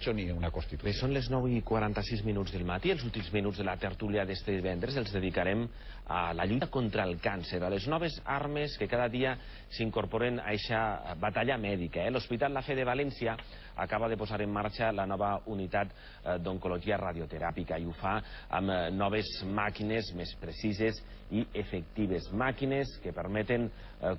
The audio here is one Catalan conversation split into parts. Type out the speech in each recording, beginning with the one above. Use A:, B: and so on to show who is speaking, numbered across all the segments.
A: hecho ni una constitución.
B: Són les 9:46 del matí. Els últims minuts de la tertúlia d'este divendres els dedicarem a la lluita contra el càncer, a les noves armes que cada dia s'incorporen a aquesta batalla mèdica. L'Hospital La Fe de València acaba de posar en marxa la nova unitat d'oncologia radioteràpica i ho fa amb noves màquines més precises i efectives. Màquines que permeten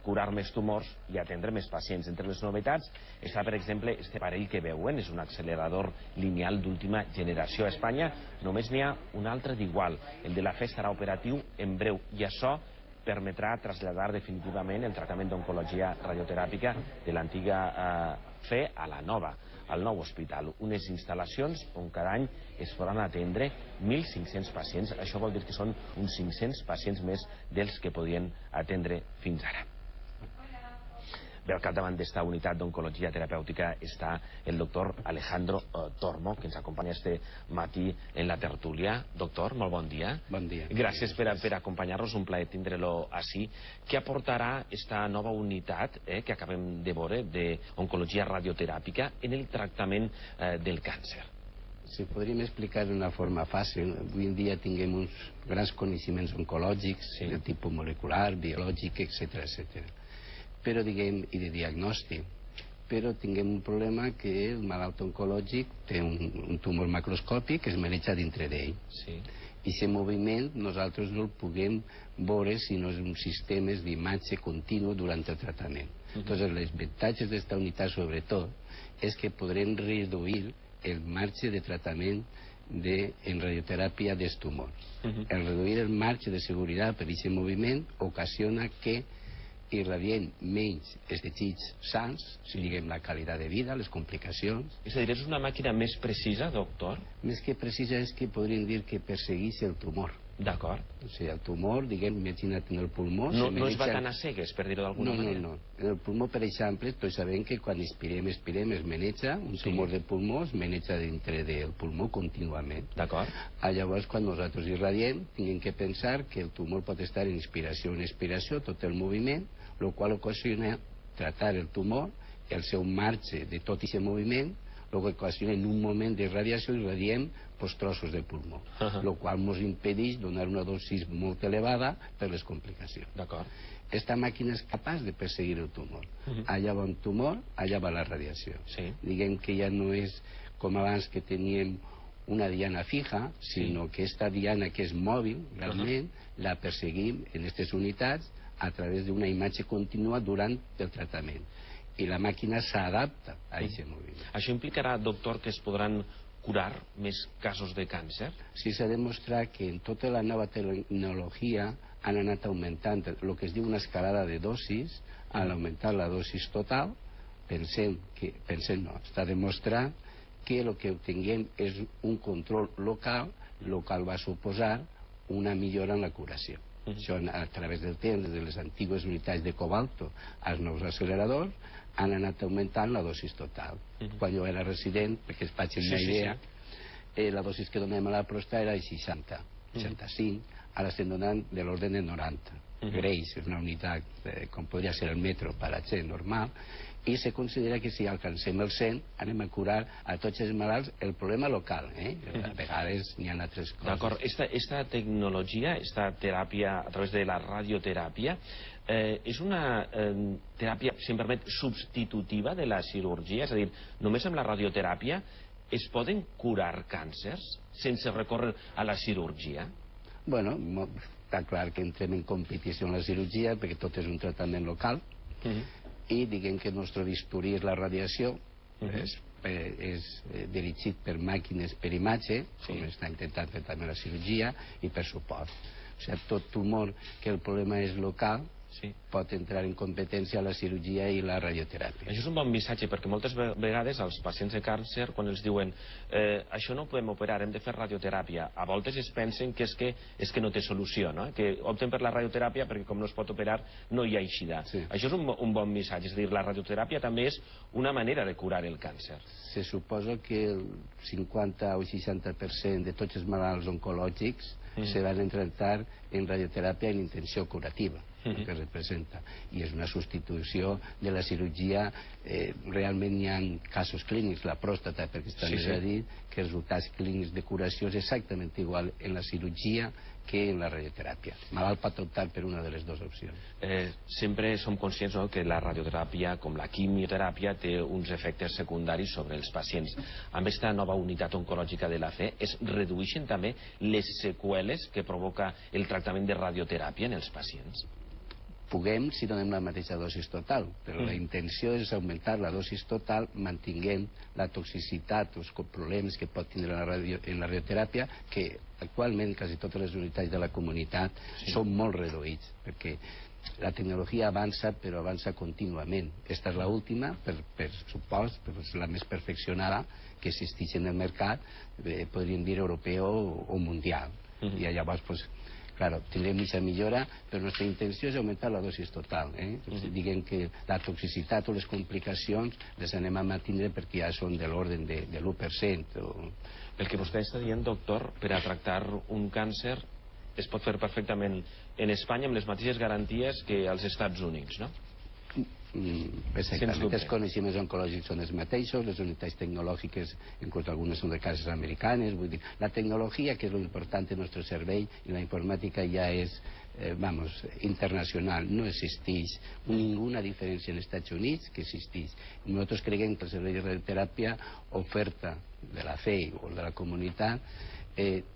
B: curar més tumors i atendre més pacients. Entre les novetats està, per exemple, este aparell que veuen, és un accelerador lineal d'última generació. A Espanya només n'hi ha un altre d'igual. El de La Fe estarà operatiu en breu i això permetrà traslladar definitivament el tractament d'oncologia radioteràpica de l'antiga Fe a la nova, al nou hospital. Unes instal·lacions on cada any es podran atendre 1.500 pacients. Això vol dir que són uns 500 pacients més dels que podien atendre fins ara. Bé, al capdavant d'esta unitat d'oncologia terapèutica està el doctor Alejandro Tormo, que ens acompanya este matí en la tertúlia. Doctor, molt bon dia.
C: Bon dia.
B: Gràcies per acompanyar-nos, un plaer tindre-lo així. Què aportarà esta nova unitat que acabem de veure d'oncologia radioteràpica en el tractament del càncer?
C: Si podríem explicar d'una forma fàcil, avui en dia tinguem uns grans coneixements oncològics, de tipus molecular, biològic, etc. Però diguem, i de diagnòstic, però tinguem un problema que el malalt oncològic té un tumor macroscòpic que es maneja dintre d'ell. I aquest moviment nosaltres no el puguem veure si no és un sistema d'imatge continu durant el tractament. Entonces, els avantatges d'esta unitat, sobretot, és que podrem reduir el marge de tractament en radioteràpia dels tumors. El reduir el marge de seguretat per aquest moviment ocasiona que irradiem menys els teixits sans, diguem la qualitat de vida, les complicacions.
B: És a dir, és una màquina més precisa, doctor?
C: Més que precisa és que podríem dir que persegueix el tumor.
B: D'acord.
C: O sigui, el tumor, diguem, imagina't en el pulmó...
B: No es va tan a cegues, per dir-ho d'alguna manera.
C: No. En el pulmó, per exemple, tots sabem que quan expirem es maneja, un tumor de pulmó es maneja dintre del pulmó contínuament.
B: D'acord.
C: Llavors, quan nosaltres irradiem, tinguem que pensar que el tumor pot estar en inspiració o en expiració, tot el moviment, el qual ocasiona tractar el tumor, el seu marge de tot aquest moviment, el que ocasiona en un moment de radiació irradiem trossos de pulmó, el qual ens impedeix donar una dosis molt elevada per les complicacions.
B: D'acord.
C: Esta màquina és capaç de perseguir el tumor. Allà va un tumor, allà va la radiació. Diguem que ja no és com abans que teníem una diana fija, sinó que esta diana que és mòbil, realment, la perseguim en aquestes unitats a través d'una imatge contínua durant el tractament. I la màquina s'adapta a aquest moviment.
B: Això implicarà, doctor, que es podran curar més casos de càncer?
C: Sí, s'ha demostrat que en tota la nova tecnologia han anat augmentant el que es diu una escalada de dosis. Al augmentar la dosis total, està demostrat que el que obtinguem és un control local, el qual va suposar una millora en la curació. Això a través del temps, de les antigues unitats de cobalto als nous acceleradors, han anat augmentant la dosis total. Quan jo era resident, perquè es faci una idea, la dosis que donem a la prostata era de 60, 65, ara estem donant de l'ordre de 90. Greix és una unitat, com podria ser el metro per a gent normal, i se considera que si alcancem el 100 anem a curar a tots els malalts el problema local. A vegades n'hi ha altres coses.
B: D'acord. Esta tecnologia, esta teràpia a través de la radioteràpia, és una teràpia, si em permet, substitutiva de la cirurgia? És a dir, només amb la radioteràpia es poden curar càncers sense recórrer a la cirurgia?
C: Bueno, està clar que entrem en competició amb la cirurgia perquè tot és un tractament local i diguem que el nostre bisturí és la radiació, és dirigit per màquines per imatge, com està intentant fer també la cirurgia, i per suport. O sigui, tot tumor que el problema és local pot entrar en competència a la cirurgia i la radioteràpia.
B: Això és un bon missatge, perquè moltes vegades als pacients de càncer, quan els diuen això no ho podem operar, hem de fer radioteràpia, a voltes es pensen que és que no té solució, que opten per la radioteràpia perquè com no es pot operar no hi ha eixida. Això és un bon missatge, és a dir, la radioteràpia també és una manera de curar el càncer.
C: Se suposa que el 50 o 60% de tots els malalts oncològics se van tractar en radioteràpia en intenció curativa. el que representa, i és una substitució de la cirurgia. Realment hi ha casos clínics, la pròstata, perquè està més a dir que els resultats clínics de curació és exactament igual en la cirurgia que en la radioteràpia. Malalt pot optar per una de les dues opcions.
B: Sempre som conscients que la radioteràpia, com la quimioteràpia, té uns efectes secundaris sobre els pacients. Amb aquesta nova unitat oncològica de la FE, es redueixen també les seqüeles que provoca el tractament de radioteràpia en els pacients?
C: Puguem si donem la mateixa dosis total, però la intenció és augmentar la dosis total mantinguent la toxicitat, els problemes que pot tindre en la radioteràpia, que actualment quasi totes les unitats de la comunitat són molt reduïts, perquè la tecnologia avança, però avança contínuament. Esta és l'última, per supost, és la més perfeccionada que existeix en el mercat, podríem dir europeu o mundial. I llavors, claro, tindrem aquesta millora, però la nostra intenció és augmentar la dosis total. Diguem que la toxicitat o les complicacions les anem a mantindre perquè ja són de l'ordre de l'1%.
B: El que vostè està dient, doctor, per a tractar un càncer es pot fer perfectament en Espanya amb les mateixes garanties que als Estats Units, no?
C: Exactament, els coneixements oncològics són els mateixos, les unitats tecnològiques, inclús algunes són de cases americanes, vull dir, la tecnologia, que és l'important del nostre servei, i la informàtica ja és, internacional, no existeix ninguna diferència en els Estats Units que existeix. Nosaltres creiem que el servei de radioteràpia oferta de la FE o de la comunitat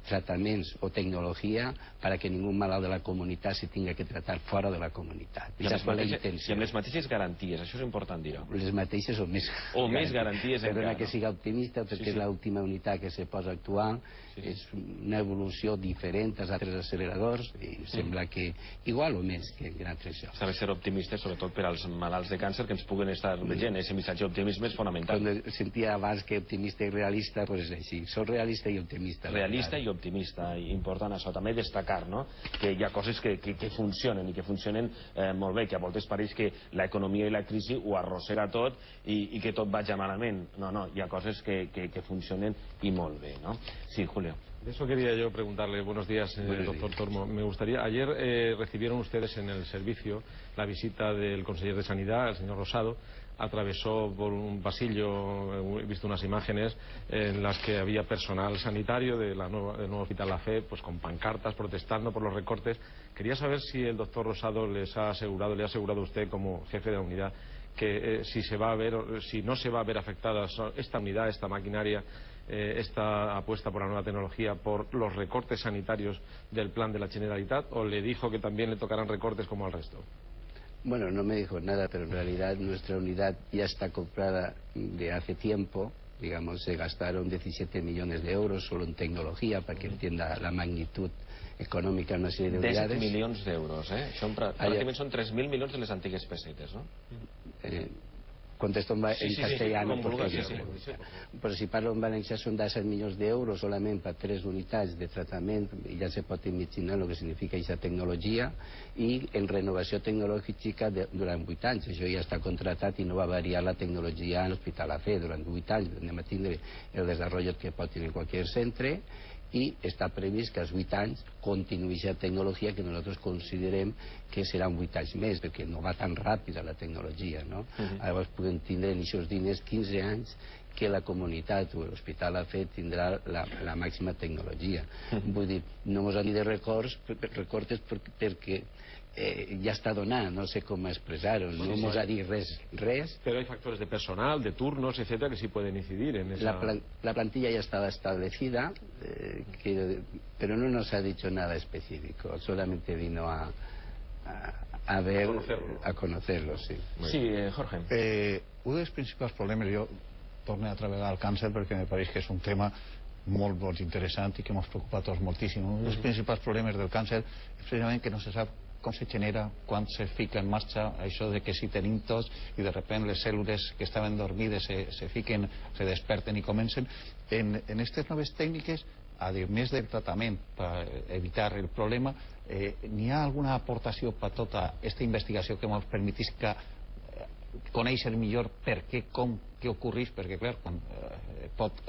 C: tractaments o tecnologia perquè ningú malalt de la comunitat se tinga que tractar fora de la comunitat.
B: I amb les mateixes garanties, això és important dir-ho.
C: Les mateixes o més.
B: O més garanties encara.
C: Perdona que siga optimista, perquè és l'última unitat que se posa a actuar, és una evolució diferent als altres acceleradors, i sembla que igual o més que en altres llocs.
B: S'ha de ser optimista, sobretot per als malalts de càncer que ens puguen estar veient. Aquest missatge d'optimisme és fonamental.
C: Quan sentia abans que optimista i realista, doncs és així. Soc realista i optimista.
B: Realista i optimista, important això. També destacar que hi ha coses que funcionen i que funcionen molt bé, que a voltes pareix que l'economia i la crisi ho arrossega tot i que tot vaja malament. No, hi ha coses que funcionen i molt bé, ¿no? Sí, Julio.
A: De eso quería yo preguntarle. Buenos días, doctor Tormo. Me gustaría, ayer recibieron ustedes en el servicio la visita del consejero de Sanidad, el señor Rosado. Atravesó por un pasillo, he visto unas imágenes en las que había personal sanitario del nuevo Hospital La Fe, pues con pancartas protestando por los recortes. Quería saber si el doctor Rosado le ha asegurado a usted como jefe de la unidad que si no se va a ver afectada esta unidad, esta maquinaria, esta apuesta por la nueva tecnología, por los recortes sanitarios del plan de la Generalitat, o le dijo que también le tocarán recortes como al resto.
C: Bueno, no me dijo nada, pero en realidad nuestra unidad ya está comprada de hace tiempo. Digamos, se gastaron 17 millones de euros solo en tecnología, para que entienda la magnitud econòmica en una sèrie d'unidades.
B: 17 milions d'euros, pràcticament són 3.000 milions de les antigues pessetes, no?
C: Contesto en castellano, però si parlo en valencià són 17 milions d'euros solament per 3 unitats de tractament, i ja se pot imaginar el que significa aquesta tecnologia, i en renovació tecnològica durant 8 anys. Això ja està contratat i no va variar la tecnologia en l'Hospital La Fe durant 8 anys. Anem a tindre el desenvolupament que pot tenir qualsevol centre, i està previst que als 8 anys continuï aquesta tecnologia, que nosaltres considerem que seran 8 anys més, perquè no va tan ràpida la tecnologia, no? Llavors podem tindre en aquests diners 15 anys que la comunitat o l'Hospital La Fe tindrà la màxima tecnologia. Vull dir, no ens han dit de recortes perquè ya está donada, no sé cómo expresarlo, no hemos a dir res.
A: Pero hay factores de personal, de turnos, etcétera, que sí pueden incidir en esa...
C: La plantilla ya estaba establecida, pero no nos ha dicho nada específico, solamente vino a conocerlo, sí.
B: Sí, Jorge.
D: Un dels principals problemes, jo torno a treballar al càncer perquè me pareix que és un tema molt interessant i que ens preocupa a tots moltíssim. Un dels principals problemes del càncer és precisament que no se sap com se genera, quan se fica en marxa això de que si tenim tots i de sobte les cèl·lules que estaven dormides se fiquen, se desperten i comencen. En aquestes noves tècniques, a més del tractament per evitar el problema, n'hi ha alguna aportació per tota aquesta investigació que ens permetís conèixer millor per què, com, què ocorreix, perquè clar, pot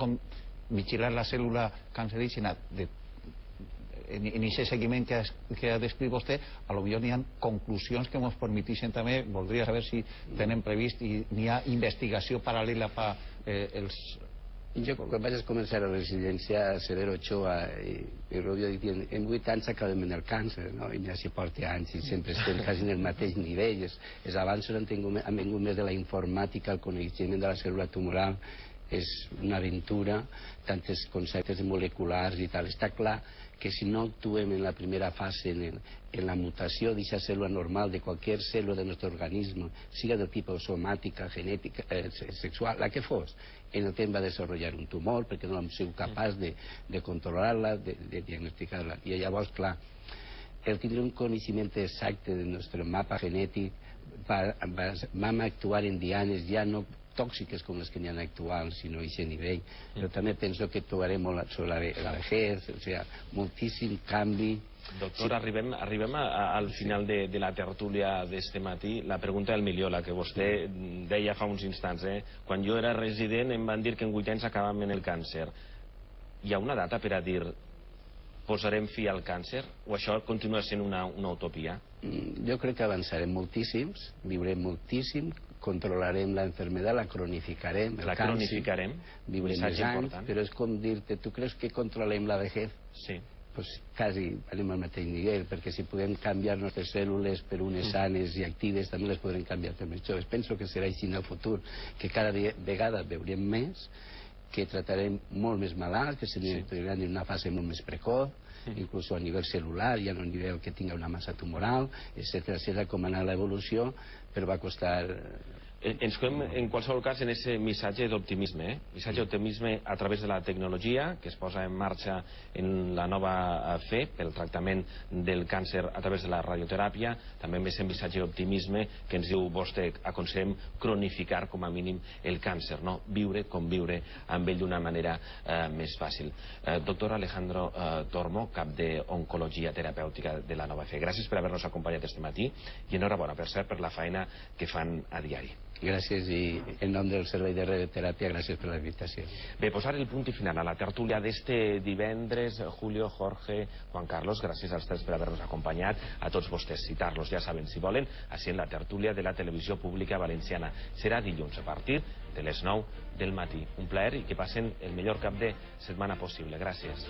D: vigilar la cèl·lula cancerígena en aquest seguiment que ha descrit vostè, potser n'hi ha conclusions que ens permeteixen també, voldria saber si tenen previst i n'hi ha investigació paral·lela per els...
C: Jo, quan vaig començar a la residència a Severo Ochoa i Rubio dient, en 8 anys acabem en el càncer, no? I ja s'hi porta anys i sempre estem quasi en el mateix nivell. Els avanços han vingut més de la informàtica, el coneixement de la cèl·lula tumoral, és una aventura, tants conceptes moleculars i tal. Està clar que si no actuem en la primera fase en la mutació d'aquesta cèl·lula normal de qualsevol cèl·lula del nostre organisme, siga de tipus somàtica, genètica, sexual, la que fos, en el temps va desenvolupar un tumor perquè no hem sigut capaç de controlar-la, de diagnosticar-la. I llavors, clar, el tindre un coneixement exacte del nostre mapa genètic, vam actuar en dianes ja no tòxiques com les que n'hi ha actuals, sinó a aquest nivell. Però també penso que trobarem molt sobre la vejez, o sigui, moltíssim canvi.
B: Doctor, arribem al final de la tertúlia d'este matí. La pregunta del milió, la que vostè deia fa uns instants. Quan jo era resident em van dir que en 8 anys acabàvem en el càncer. Hi ha una data per a dir posarem fi al càncer? O això continua sent una utopia?
C: Jo crec que avançarem moltíssims, viurem moltíssim, controlarem la enfermedad, la cronificarem.
B: La cronificarem,
C: viurem més anys, però és com dir-te, tu creus que controlem la vejez?
B: Sí.
C: Pues quasi anem al mateix nivell, perquè si podem canviar nostres cèl·lules per unes sanes i actives, també les podrem canviar per més joves. Penso que serà així en el futur, que cada vegada veurem més, que tratarem molt més malalts, que se n'aniran en una fase molt més precoç, inclús a nivell celular, ja no a nivell que tinga una massa tumoral, etcètera, com ha anat l'evolució, però va costar...
B: Ens quedem, en qualsevol cas, en aquest missatge d'optimisme, missatge d'optimisme a través de la tecnologia que es posa en marxa en la nova fe pel tractament del càncer a través de la radioteràpia, també amb aquest missatge d'optimisme que ens diu vostè, aconsellem cronificar com a mínim el càncer, no? Viure, conviure amb ell d'una manera més fàcil. Doctor Alejandro Tormo, cap d'Oncologia Terapèutica de la Nova Fe, gràcies per haver-nos acompanyat este matí i enhorabona, per cert, per la feina que fan a diari.
C: Gràcies, i en nom del Servei de Radioteràpia, gràcies per la invitació.
B: Bé, posar el punt i final a la tertúlia d'este divendres. Julio, Jorge, Juan Carlos, gràcies als tres per haver-nos acompanyat. A tots vostès, citar-los, ja saben, si volen, així en la tertúlia de la televisió pública valenciana. Serà dilluns a partir de les 9 del matí. Un plaer i que passen el millor cap de setmana possible. Gràcies.